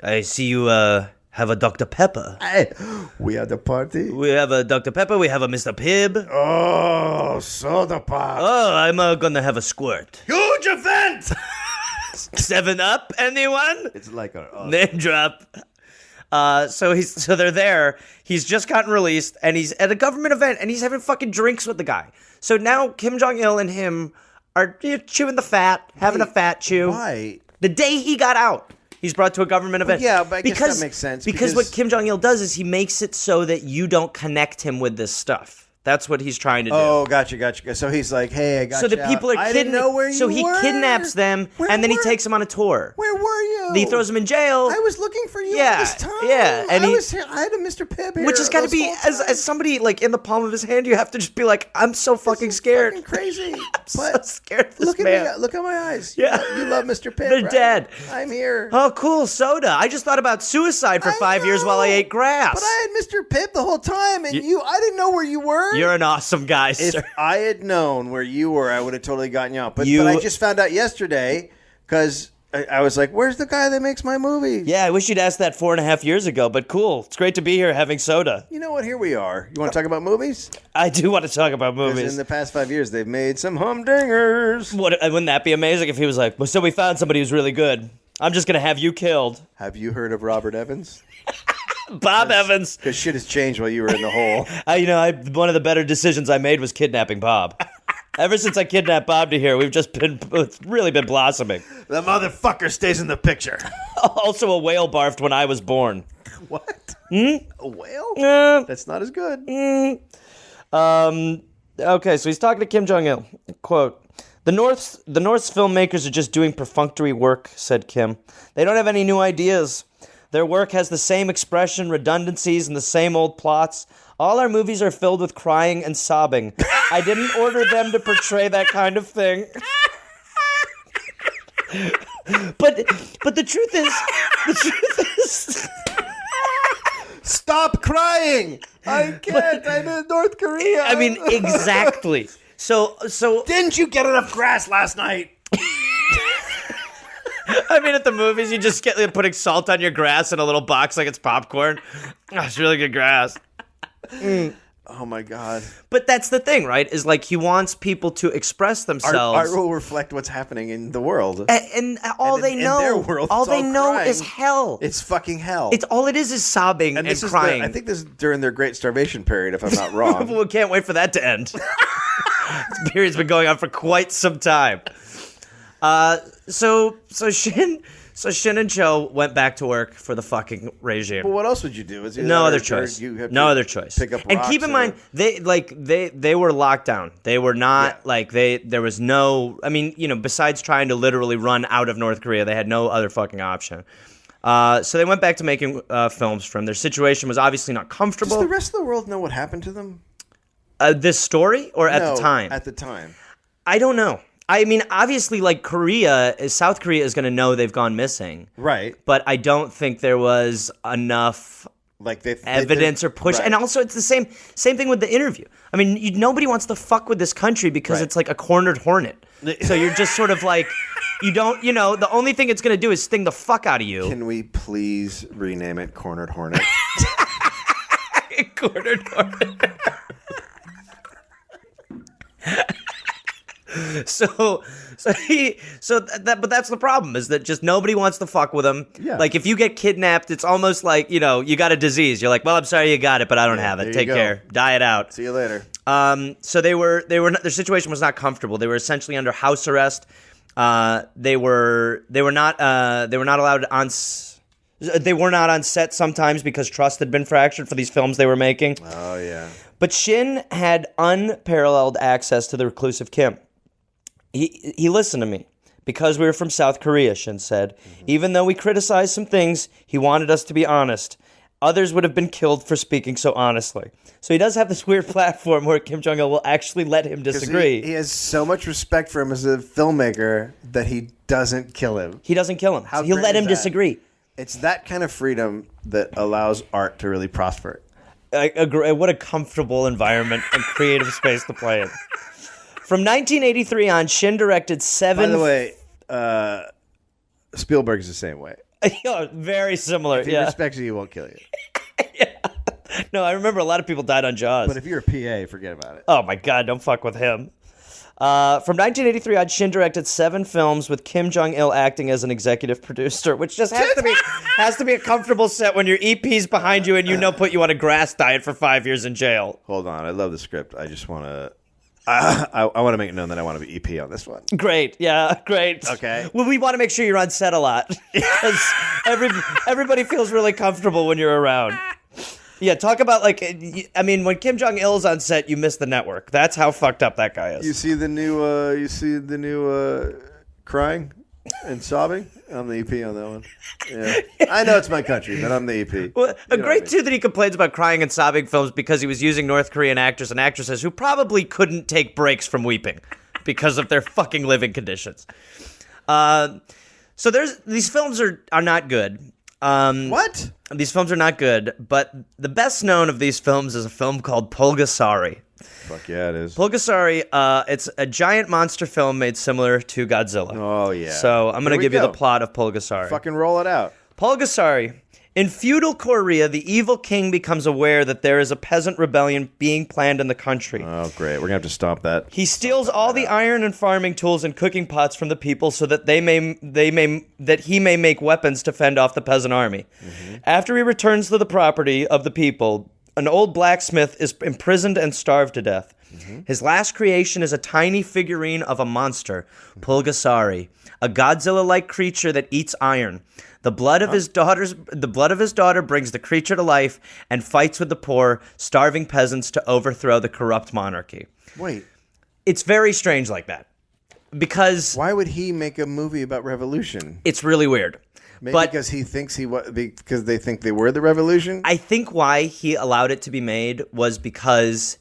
I see you have a Dr. Pepper. Hey, we at the party. We have a Dr. Pepper, we have a Mr. Pibb. Oh, soda pop. Oh, I'm going to have a squirt. Huge event. 7-Up, anyone? It's like a... Name drop. So they're there. He's just gotten released, and he's at a government event, and he's having fucking drinks with the guy. So now Kim Jong-il and him are chewing the fat, having a fat chew. Why? The day he got out, he's brought to a government event. Yeah, but I guess that makes sense. Because what Kim Jong-il does is he makes it so that you don't connect him with this stuff. That's what he's trying to do. Oh, gotcha. So he's like, hey, I got so you the people out. are I didn't know where you So he were. kidnaps them, and then he takes them on a tour. Where were you? He throws them in jail. I was looking for you Yeah, all this time. yeah, and I he- was here. I had a Mr. Pibb here. Which has got to this be, whole time. as somebody like in the palm of his hand, you have to just be like, I'm so fucking This is scared. fucking crazy. So But scared of this look man. at me. Look at my eyes. Yeah. You love Mr. Pibb. They're right? dead. I'm here. Oh, cool, soda. I just thought about suicide for I 5 years while I know, ate grass. But I had Mr. Pibb the whole time, and I didn't know where you were. You're an awesome guy, If sir. I had known where you were, I would have totally gotten you out. But You- I just found out yesterday because I was like, "Where's the guy that makes my movies?" Yeah, I wish you'd asked that 4.5 years ago, but cool. It's great to be here having soda. You know what? Here we are. You want to talk about movies? I do want to talk about 'Cause movies. in the past 5 years, they've made some humdingers. Wouldn't that be amazing if he was like, well, so we found somebody who's really good. I'm just going to have you killed. Have you heard of Robert Evans? Bob Evans. Because shit has changed while you were in the hole. One of the better decisions I made was kidnapping Bob. Ever since I kidnapped Bob to here, we've just really been blossoming. The motherfucker stays in the picture. Also, a whale barfed when I was born. What? A whale? That's not as good. Okay, so he's talking to Kim Jong-il. Quote, the North's filmmakers are just doing perfunctory work, said Kim. They don't have any new ideas. Their work has the same expression, redundancies, and the same old plots. All our movies are filled with crying and sobbing. I didn't order them to portray that kind of thing. But the truth is... Stop crying! I can't. I'm in North Korea. I mean, exactly. So Didn't you get enough grass last night? I mean, at the movies, you just get putting salt on your grass in a little box like it's popcorn. Oh, it's really good grass. Oh my God. But that's the thing, right? Is like he wants people to express themselves. Art will reflect what's happening in the world. And all And they in know, their world, all it's they all know crying. is hell. It's fucking hell. It's all it is sobbing and this crying. I think this is during their Great Starvation period, if I'm not wrong. We can't wait for that to end. This period's been going on for quite some time. So Shin and Cho went back to work for the fucking regime. But what else would you do? Is No other choice. Pick up and rocks keep in mind, they were locked down. They were not there was no. I mean, besides trying to literally run out of North Korea, they had no other fucking option. So they went back to making films for him. Their situation was obviously not comfortable. Does the rest of the world know what happened to them? This story or at No, the time? At the time. I don't know. I mean, obviously, like South Korea is going to know they've gone missing. Right. But I don't think there was enough evidence or push. Right. And also, it's the same thing with the interview. I mean, nobody wants to fuck with this country because it's like a cornered hornet. So you're just sort of like, you don't, the only thing it's going to do is sting the fuck out of you. Can we please rename it Cornered Hornet? Cornered hornet. But that's the problem is that just nobody wants to fuck with him. Yeah. Like if you get kidnapped, it's almost like, you got a disease. You're like, well, I'm sorry you got it, but I don't have it. Take care. Die it out. See you later. So their situation was not comfortable. They were essentially under house arrest. They were not allowed on. They were not on set sometimes because trust had been fractured for these films they were making. Oh yeah. But Shin had unparalleled access to the reclusive Kim. He listened to me. Because we were from South Korea, Shin said. Even though we criticized some things, he wanted us to be honest. Others would have been killed for speaking so honestly. So he does have this weird platform where Kim Jong-il will actually let him disagree. He has so much respect for him as a filmmaker that he doesn't kill him. He doesn't kill him. How He'll great let is him that? disagree. It's that kind of freedom that allows art to really prosper. I agree. What a comfortable environment and creative space to play in. From 1983 on, Shin directed 7... By the way, Spielberg's the same way. Very similar. If he respects you, he won't kill you. No, I remember a lot of people died on Jaws. But if you're a PA, forget about it. Oh my God, don't fuck with him. From 1983 on, Shin directed 7 films with Kim Jong-il acting as an executive producer, which just has to be a comfortable set when your EP's behind you and put you on a grass diet for 5 years in jail. Hold on, I love the script. I just want to... I want to make it known that I want to be EP on this one. Great, yeah, great. Okay. Well, we want to make sure you're on set a lot. Because everybody feels really comfortable when you're around. Yeah, talk about when Kim Jong-il's on set, you miss the network. That's how fucked up that guy is. You see the new crying and sobbing? I'm the EP on that one. Yeah. I know it's my country, but I'm the EP. Well, too that he complains about crying and sobbing films because he was using North Korean actors and actresses who probably couldn't take breaks from weeping because of their fucking living conditions. So these films are not good. What? These films are not good, but the best known of these films is a film called Pulgasari. Fuck yeah, it is. Pulgasari, it's a giant monster film made similar to Godzilla. Oh, yeah. So I'm going to give you the plot of Pulgasari. Fucking roll it out. Pulgasari. In feudal Korea, the evil king becomes aware that there is a peasant rebellion being planned in the country. Oh, great. We're going to have to stop that. He steals all the iron and farming tools and cooking pots from the people so that he may make weapons to fend off the peasant army. Mm-hmm. After he returns to the property of the people, an old blacksmith is imprisoned and starved to death. Mm-hmm. His last creation is a tiny figurine of a monster, Pulgasari, a Godzilla-like creature that eats iron. The blood of his daughter brings the creature to life and fights with the poor, starving peasants to overthrow the corrupt monarchy. Wait. It's very strange like that. Because why would he make a movie about revolution? It's really weird. Maybe because he thinks because they think they were the revolution? I think why he allowed it to be made was because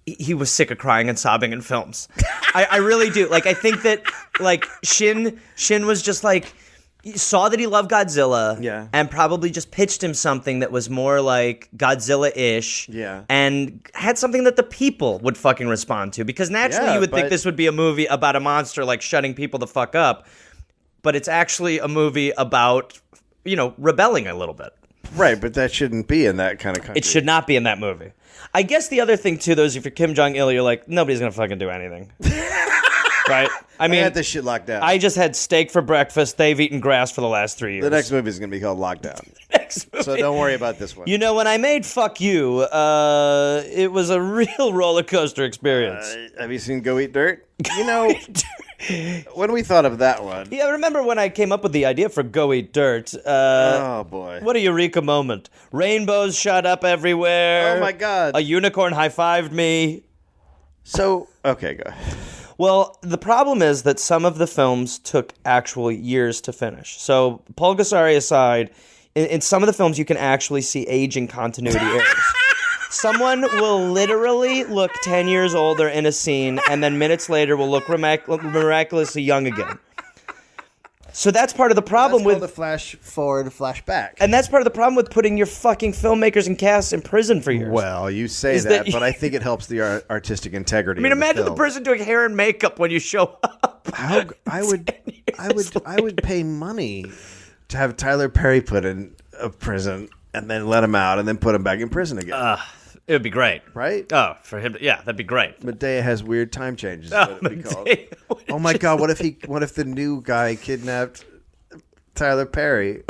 he was sick of crying and sobbing in films. I really do. I think that Shin was just saw that he loved Godzilla, and probably just pitched him something that was more like Godzilla-ish, and had something that the people would fucking respond to. Because naturally you would think this would be a movie about a monster shutting people the fuck up. but it's actually a movie about, rebelling a little bit. Right, but that shouldn't be in that kind of country. It should not be in that movie. I guess the other thing, too, though, is if you're Kim Jong-il, you're like, nobody's going to fucking do anything. Right? I mean, had this shit locked down. I just had steak for breakfast. They've eaten grass for the last 3 years. The next movie is going to be called Lockdown. Next movie. So don't worry about this one. When I made Fuck You, it was a real roller coaster experience. Have you seen Go Eat Dirt? When we thought of that one. Yeah, remember when I came up with the idea for Go Eat Dirt? Oh, boy. What a eureka moment. Rainbows shot up everywhere. Oh, my God. A unicorn high-fived me. So, okay, go ahead. Well, the problem is that some of the films took actual years to finish. So, Pulgasari aside, in some of the films you can actually see aging continuity errors. Someone will literally look 10 years older in a scene, and then minutes later will look miraculously young again. So that's part of the problem with with the flash forward, flash back. And that's part of the problem with putting your fucking filmakers and casts in prison for years. Well, you say that, but I think it helps the artistic integrity. I mean, imagine the person doing hair and makeup when you show up. I would pay money to have Tyler Perry put in a prison and then let him out and then put him back in prison again. It would be great. Right? Oh, for him, yeah, that'd be great. Medea has weird time changes. Is what it'd be called. Oh my God! What if the new guy kidnapped Tyler Perry?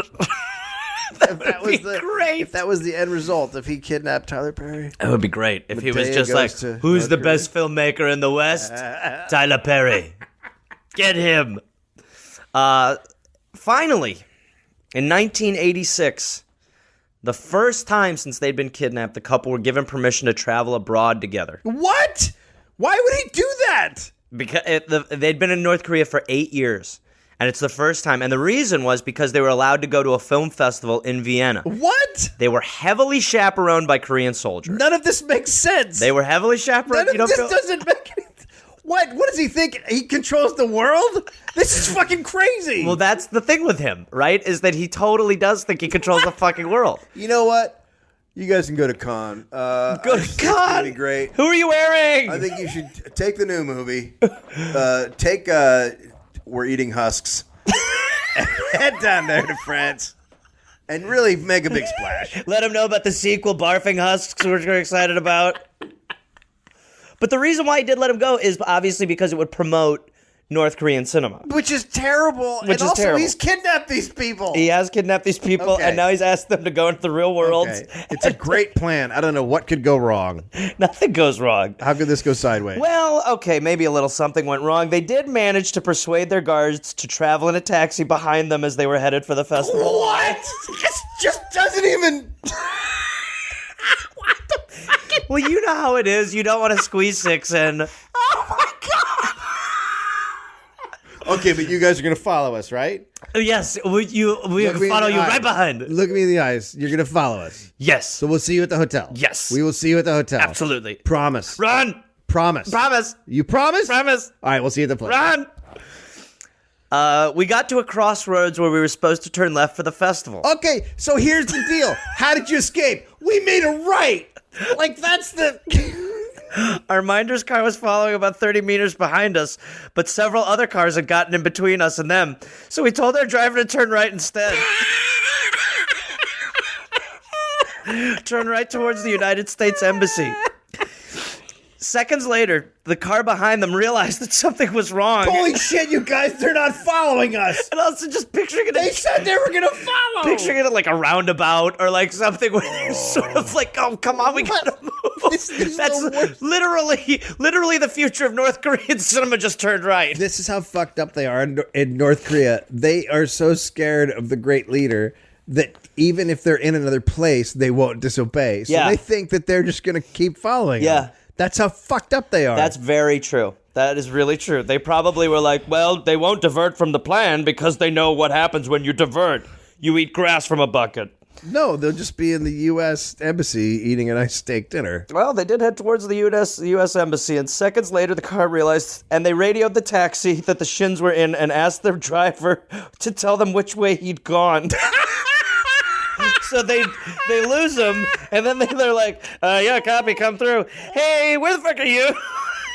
That would be great. If that was the end result, if he kidnapped Tyler Perry, it would be great. If he was Medea just like, goes to "Who's the North Korea?" best filmmaker in the West? Tyler Perry. Get him." Finally, in 1986. The first time since they'd been kidnapped, the couple were given permission to travel abroad together. What? Why would he do that? Because they'd been in North Korea for 8 years, and it's the first time. And the reason was because they were allowed to go to a film festival in Vienna. What? They were heavily chaperoned by Korean soldiers. None of this makes sense. They were heavily chaperoned. None of this doesn't make any. What does he think? He controls the world? This is fucking crazy. Well, that's the thing with him, right? Is that he totally does think he controls the fucking world. You know what? You guys can go to Cannes. Go to It's Cannes. gonna be great. Who are you wearing? I think you should take the new movie. Take We're Eating Husks. And head down there to France. And really make a big splash. Let him know about the sequel, Barfing Husks, which we're excited about. But the reason why he did let him go is obviously because it would promote North Korean cinema. Which is terrible. Which is terrible. He's kidnapped these people. He has kidnapped these people, and now he's asked them to go into the real world. Okay. It's a great plan. I don't know what could go wrong. Nothing goes wrong. How could this go sideways? Well, okay, maybe a little something went wrong. They did manage to persuade their guards to travel in a taxi behind them as they were headed for the festival. What? This just doesn't even... Well, you know how it is. You don't want to squeeze six in. Oh, my God. Okay, but you guys are going to follow us, right? Yes, we follow you right behind. Look at me in the eyes. You're going to follow us. Yes. So we'll see you at the hotel. Yes. We will see you at the hotel. Absolutely. Promise. Run. Promise. Promise. You promise? Promise. All right, we'll see you at the place. Run. We got to a crossroads where we were supposed to turn left for the festival. Okay, so here's the deal. How did you escape? We made a right. Like, that's the... Our minder's car was following about 30 meters behind us, but several other cars had gotten in between us and them. So we told our driver to turn right instead. Turn right towards the United States Embassy. Seconds later, the car behind them realized that something was wrong. Holy shit, you guys, they're not following us. And also just picturing it. They said they were going to follow. Picturing it like a roundabout or like something where it's sort of like, oh, come on, we gotta move. This is That's the worst. literally the future of North Korean cinema just turned right. This is how fucked up they are in North Korea. They are so scared of the great leader that even if they're in another place, they won't disobey. So Yeah. they think that they're just going to keep following them. That's how fucked up they are. That's very true. That is really true. They probably were like, well, they won't divert from the plan because they know what happens when you divert. You eat grass from a bucket. No, they'll just be in the U.S. Embassy eating a nice steak dinner. Well, they did head towards the U.S. Embassy, and seconds later the car realized, and they radioed the taxi that the Shins were in and asked their driver to tell them which way he'd gone. So they lose him, and then they're like, yeah, copy, come through. Hey, where the fuck are you?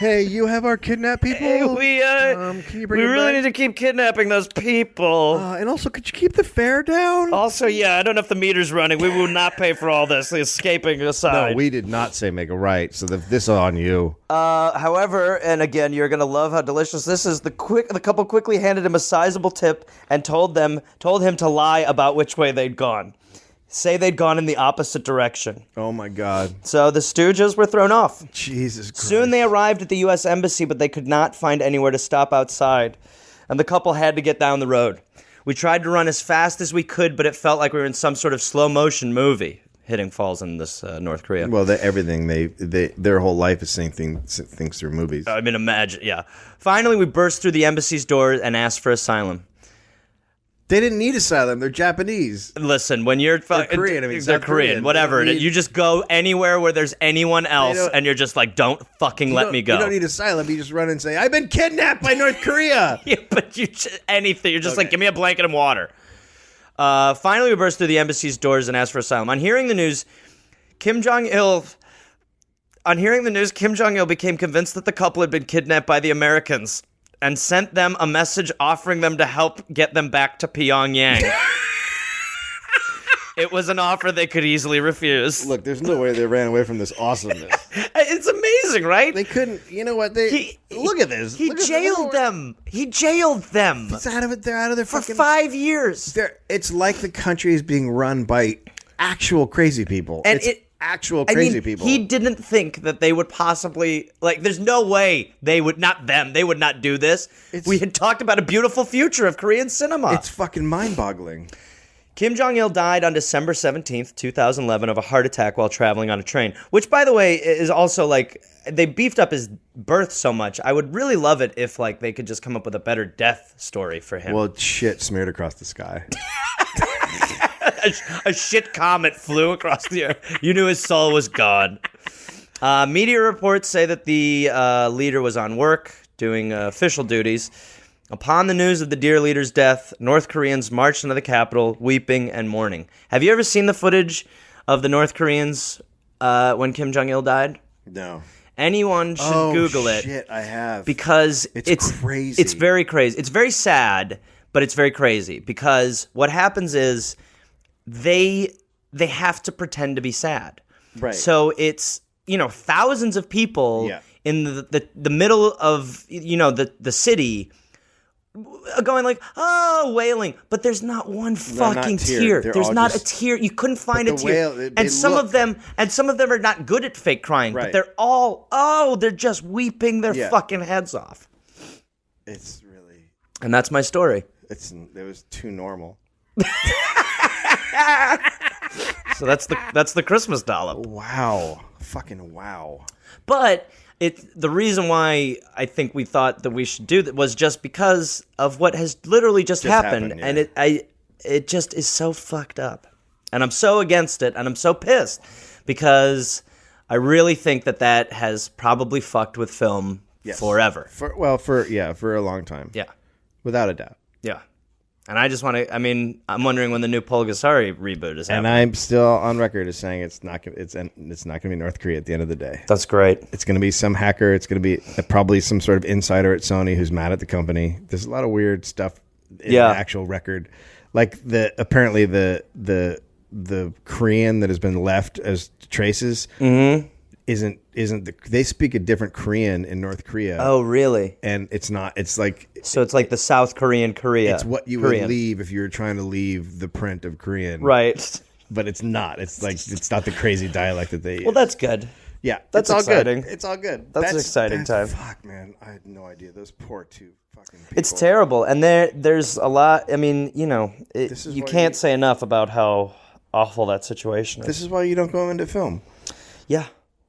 Hey, you have our kidnapped people? Hey, can you bring we them really back? need to keep kidnapping those people. And also, could you keep the fare down? Also, yeah, I don't know if the meter's running. We will not pay for all this. Escaping aside. No, we did not say make a right, so this is on you. However, and again, you're gonna love how delicious this is. The couple quickly handed him a sizable tip and told him to lie about which way they'd gone. Say they'd gone in the opposite direction. Oh my God. So the Stooges were thrown off. Jesus Christ. Soon they arrived at the U.S. Embassy, but they could not find anywhere to stop outside, and the couple had to get down the road. We tried to run as fast as we could, but it felt like we were in some sort of slow-motion movie. Hitting falls in this North Korea. Well, everything their whole life is seeing things through movies. I mean, imagine, yeah. Finally, we burst through the embassy's doors and asked for asylum. They didn't need asylum. They're Japanese. Listen, when you're Korean. I mean, they're South Korean, Korean. whatever. They don't need- You just go anywhere where there's anyone else, and you're just like, don't fucking let me go. You don't need asylum. You just run and say, "I've been kidnapped by North Korea." Yeah, but anything. You're just like, give me a blanket and water. Finally, we burst through the embassy's doors and asked for asylum. On hearing the news, Kim Jong-il became convinced that the couple had been kidnapped by the Americans and sent them a message offering them to help get them back to Pyongyang. It was an offer they could easily refuse. Look, there's no way they ran away from this awesomeness. It's amazing, right? They couldn't. You know what? Look at this. He jailed them. He jailed them. It's out of it. They're out of their For fucking 5 years. It's like the country is being run by actual crazy people. And it's actual crazy people. He didn't think that they would possibly, like, there's no way they would not do this. We had talked about a beautiful future of Korean cinema. It's fucking mind-boggling. Kim Jong-il died on December 17th, 2011 of a heart attack while traveling on a train, which, by the way, is also, like, they beefed up his birth so much. I would really love it if, like, they could just come up with a better death story for him. Well, shit smeared across the sky. A shit comet flew across the earth. You knew his soul was gone. Media reports say that the leader was on work, doing official duties. Upon the news of the dear leader's death, North Koreans marched into the capital, weeping and mourning. Have you ever seen the footage of the North Koreans when Kim Jong-il died? No. Anyone should Google it. Shit, I have. Because it's crazy. It's very crazy. It's very sad, but it's very crazy. Because what happens is they have to pretend to be sad. Right. So it's, thousands of people in the middle of, the city going like, oh, wailing, but there's not one fucking tear. There's not a tear. You couldn't find a tear. And some of them are not good at fake crying, but they're all, they're just weeping their fucking heads off. It's really, and that's my story. it was too normal. So that's the Christmas dollop. Wow. Fucking wow. But the reason why I think we thought that we should do that was just because of what has literally just happened. Yeah. And it just is so fucked up. And I'm so against it, and I'm so pissed because I really think that has probably fucked with film forever. For a long time. Yeah. Without a doubt. Yeah. And I just want to, I'm wondering when the new Pulgasari reboot is happening. And I'm still on record as saying it's not going to be North Korea at the end of the day. That's great. It's going to be some hacker. It's going to be probably some sort of insider at Sony who's mad at the company. There's a lot of weird stuff in the actual record. Like apparently the Korean that has been left as traces isn't they speak a different Korean in North Korea. Oh, really? And it's not. It's like so. It's like the South Korean Korea. It's what you would leave if you were trying to leave the print of Korean, right? But it's not. It's like it's not the crazy dialect that they use. Well, that's good. Yeah, that's all exciting. Good. It's all good. That's an exciting time. Fuck, man, I had no idea. Those poor two fucking people. It's terrible, and there's a lot. I mean, you can't say enough about how awful that situation is. This is why you don't go into film. Yeah.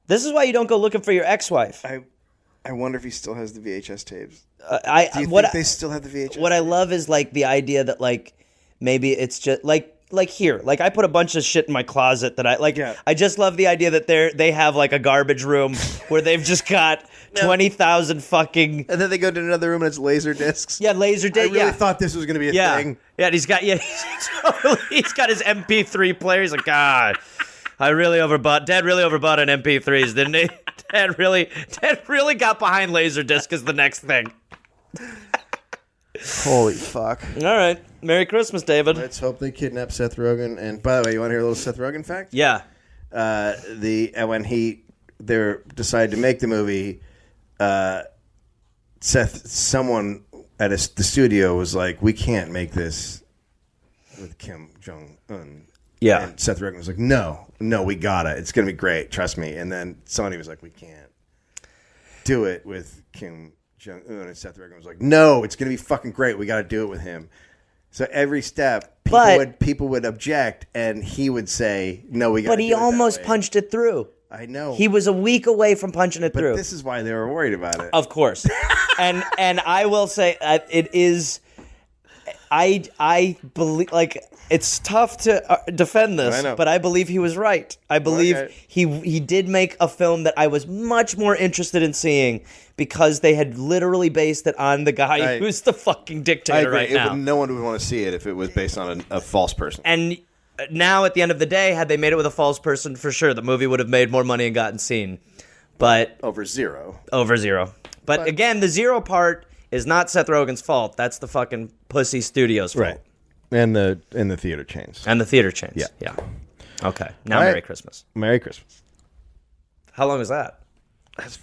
This is why you don't go looking for your ex-wife. I wonder if he still has the VHS tapes. Do you think they still have the VHS? What I love is like the idea that like maybe it's just like here, like I put a bunch of shit in my closet that I like. Yeah. I just love the idea that they have like a garbage room where they've just got 20,000 fucking. And then they go to another room and it's laser discs. Yeah, laser discs. I really thought this was going to be a thing. Yeah, he's got he's got his MP3 player. He's like, God. Dad really overbought an MP3s, didn't he? Ted really got behind Laserdisc as the next thing. Holy fuck. All right. Merry Christmas, David. Let's hope they kidnap Seth Rogen. And by the way, you want to hear a little Seth Rogen fact? Yeah. When they decided to make the movie, someone at the studio was like, "We can't make this with Kim Jong Un." Yeah. And Seth Rogen was like, "No, we gotta. It's gonna be great. Trust me." And then Sony was like, "We can't do it with Kim Jong Un." And Seth Rogen was like, "No, it's gonna be fucking great. We gotta do it with him." So every step, people would object, and he would say, "No, we got." But he almost punched it through. I know. He was a week away from punching it through. But this is why they were worried about it. Of course. and I will say it is. I believe, like, it's tough to defend this, but I believe he was right. I believe he did make a film that I was much more interested in seeing because they had literally based it on the guy who's the fucking dictator right now. No one would want to see it if it was based on a false person. And now, at the end of the day, had they made it with a false person, for sure, the movie would have made more money and gotten seen. But over zero. But again, the zero part is not Seth Rogen's fault. That's the fucking pussy studio's fault. Right. And the theater chains. And the theater chains. Yeah. Okay. Now, Merry Christmas. Merry Christmas. How long is that? That's